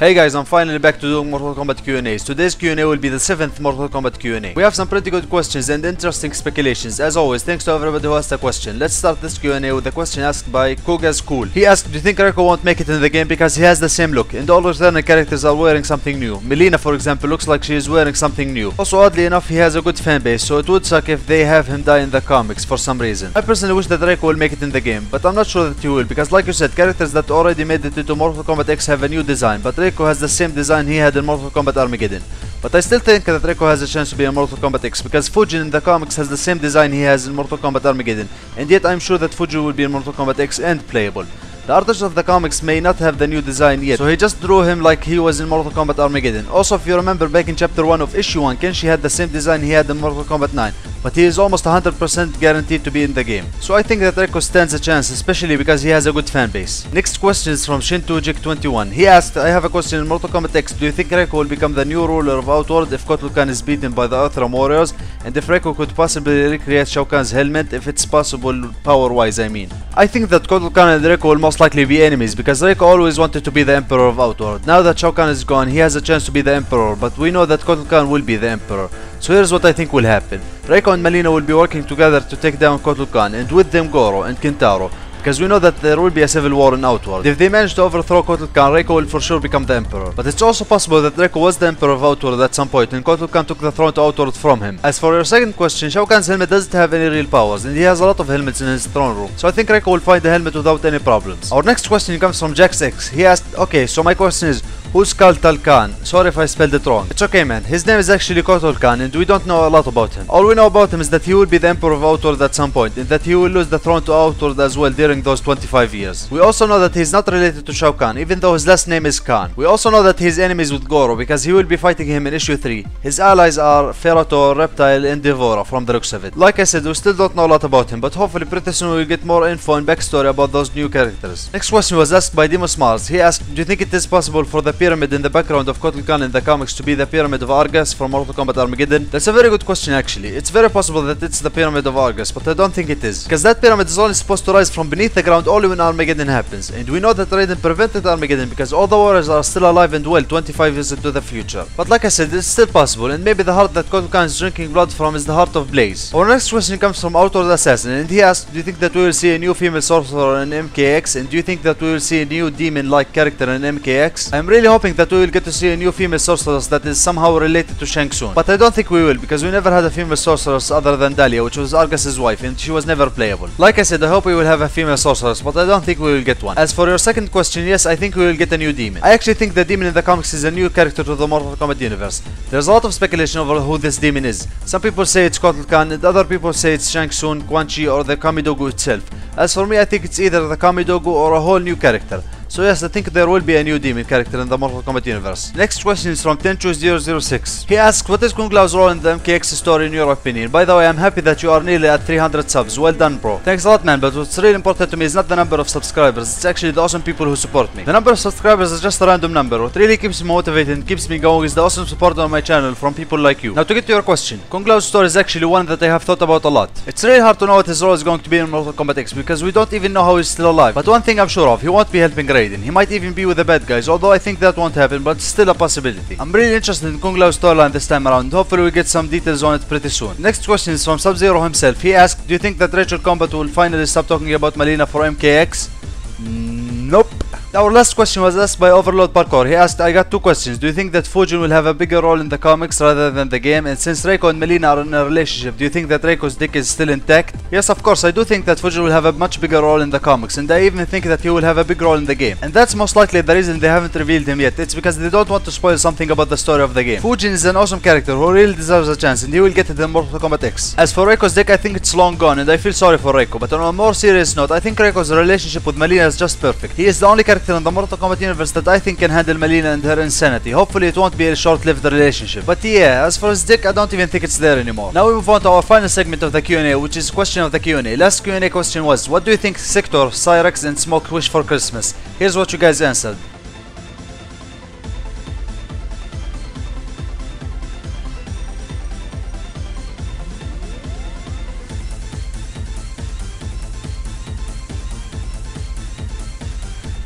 Hey guys, I'm finally back to doing Mortal Kombat Q&As. Today's Q&A will be the 7th Mortal Kombat Q&A. We have some pretty good questions and interesting speculations. As always, thanks to everybody who asked a question. Let's start this Q&A with a question asked by Koga's Cool. He asked, do you think Reiko won't make it in the game because he has the same look and all returning characters are wearing something new? Melina, for example, looks like she is wearing something new. Also, oddly enough, he has a good fan base, so it would suck if they have him die in the comics for some reason. I personally wish that Reiko will make it in the game, but I'm not sure that he will, because like you said, characters that already made it into Mortal Kombat X have a new design, but Reiko has the same design he had in Mortal Kombat Armageddon. But I still think that Reiko has a chance to be in Mortal Kombat X, because Fujin in the comics has the same design he has in Mortal Kombat Armageddon, and yet I'm sure that Fujin will be in Mortal Kombat X and playable. The artist of the comics may not have the new design yet, so he just drew him like he was in Mortal Kombat Armageddon. Also, if you remember back in chapter 1 of issue 1, Kenshi had the same design he had in Mortal Kombat 9, but he is almost 100% guaranteed to be in the game. So I think that Reiko stands a chance, especially because he has a good fan base. Next question is from Shintojik21. He asked, I have a question in Mortal Kombat X, do you think Reiko will become the new ruler of Outworld if Kotal Kahn is beaten by the Earthrealm warriors, and if Reiko could possibly recreate Shao Kahn's helmet, if it's possible power-wise I mean? I think that Kotal Kahn and Reiko will most likely be enemies, because Reiko always wanted to be the Emperor of Outworld. Now that Shao Kahn is gone, he has a chance to be the Emperor, but we know that Kotal Kahn will be the Emperor. So here's what I think will happen. Reiko and Melina will be working together to take down Kotal Kahn, and with them Goro and Kintaro, because we know that there will be a civil war in Outworld. If they manage to overthrow Kotal Kahn, Reiko will for sure become the Emperor. But it's also possible that Reiko was the Emperor of Outworld at some point and Kotal Kahn took the throne to Outworld from him. As for your second question, Shao Kahn's helmet doesn't have any real powers, and he has a lot of helmets in his throne room. So I think Reiko will find the helmet without any problems. Our next question comes from JaxX. He asked, okay, so my question is, who's Kotal Kahn? Sorry if I spelled it wrong. It's okay, man. His name is actually Kotal Kahn, and we don't know a lot about him. All we know about him is that he will be the Emperor of Outworld at some point, and that he will lose the throne to Outworld as well during those 25 years. We also know that he's not related to Shao Kahn, even though his last name is Kahn. We also know that he's enemies with Goro, because he will be fighting him in issue 3. His allies are Ferrator, Reptile, and Devora from the looks of it. Like I said, we still don't know a lot about him, but hopefully pretty soon we'll get more info and backstory about those new characters. Next question was asked by Demos Mars. He asked, do you think it is possible for the pyramid in the background of Kotal Kahn in the comics to be the Pyramid of Argus from Mortal Kombat Armageddon? That's a very good question actually. It's very possible that it's the Pyramid of Argus, but I don't think it is, because that pyramid is only supposed to rise from beneath the ground only when Armageddon happens, and we know that Raiden prevented Armageddon because all the warriors are still alive and well 25 years into the future. But like I said, it's still possible, and maybe the heart that Kotal Kahn is drinking blood from is the heart of Blaze. Our next question comes from Outward Assassin, and he asked, do you think that we will see a new female sorcerer in MKX, and do you think that we will see a new demon-like character in MKX? I'm really hoping that we will get to see a new female sorceress that is somehow related to Shang Tsung, but I don't think we will, because we never had a female sorceress other than Dahlia, which was Argus's wife, and she was never playable. Like I said, I hope we will have a female sorceress, but I don't think we will get one. As for your second question, yes, I think we will get a new demon. I actually think the demon in the comics is a new character to the Mortal Kombat universe. There's a lot of speculation over who this demon is. Some people say it's Kotal Kahn, and other people say it's Shang Tsung, Quan Chi, or the Kamidogu itself. As for me, I think it's either the Kamidogu or a whole new character. So yes, I think there will be a new demon character in the Mortal Kombat universe. Next question is from Tenchu006. He asks, what is Kung Lao's role in the MKX story in your opinion? By the way, I'm happy that you are nearly at 300 subs. Well done, bro. Thanks a lot, man, but what's really important to me is not the number of subscribers. It's actually the awesome people who support me. The number of subscribers is just a random number. What really keeps me motivated and keeps me going is the awesome support on my channel from people like you. Now to get to your question, Kung Lao's story is actually one that I have thought about a lot. It's really hard to know what his role is going to be in Mortal Kombat X because we don't even know how he's still alive. But one thing I'm sure of, he won't be helping Raiden. He might even be with the bad guys, although I think that won't happen, but it's still a possibility. I'm really interested in Kung Lao's storyline this time around, and hopefully we'll get some details on it pretty soon. Next question is from Sub-Zero himself. He asked, do you think that Rachel Kombat will finally stop talking about Melina for MKX? Nope. Our last question was asked by Overlord Parkour. He asked, I got two questions. Do you think that Fujin will have a bigger role in the comics rather than the game? And since Reiko and Melina are in a relationship, do you think that Reiko's dick is still intact? Yes, of course, I do think that Fujin will have a much bigger role in the comics, and I even think that he will have a big role in the game. And that's most likely the reason they haven't revealed him yet. It's because they don't want to spoil something about the story of the game. Fujin is an awesome character who really deserves a chance, and he will get it in Mortal Kombat X. As for Reiko's dick, I think it's long gone, and I feel sorry for Reiko. But on a more serious note, I think Reiko's relationship with Melina is just perfect. He is the only character in the Mortal Kombat universe that I think can handle Melina and her insanity. Hopefully it won't be a short-lived relationship. But yeah, as for his dick, I don't even think it's there anymore. Now we move on to our final segment of the Q&A, which is question of the Q&A. Last Q&A question was, what do you think Sector, Cyrex, and Smoke wish for Christmas? Here's what you guys answered.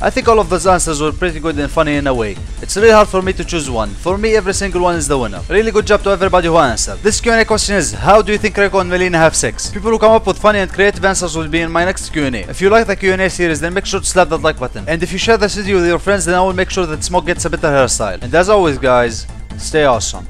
I think all of those answers were pretty good and funny in a way. It's really hard for me to choose one. For me, every single one is the winner. Really good job to everybody who answered. This Q&A question is, how do you think Reiko and Melina have sex? People who come up with funny and creative answers will be in my next Q&A. If you like the Q&A series, then make sure to slap that like button. And if you share this video with your friends, then I will make sure that Smoke gets a better hairstyle. And as always guys, stay awesome.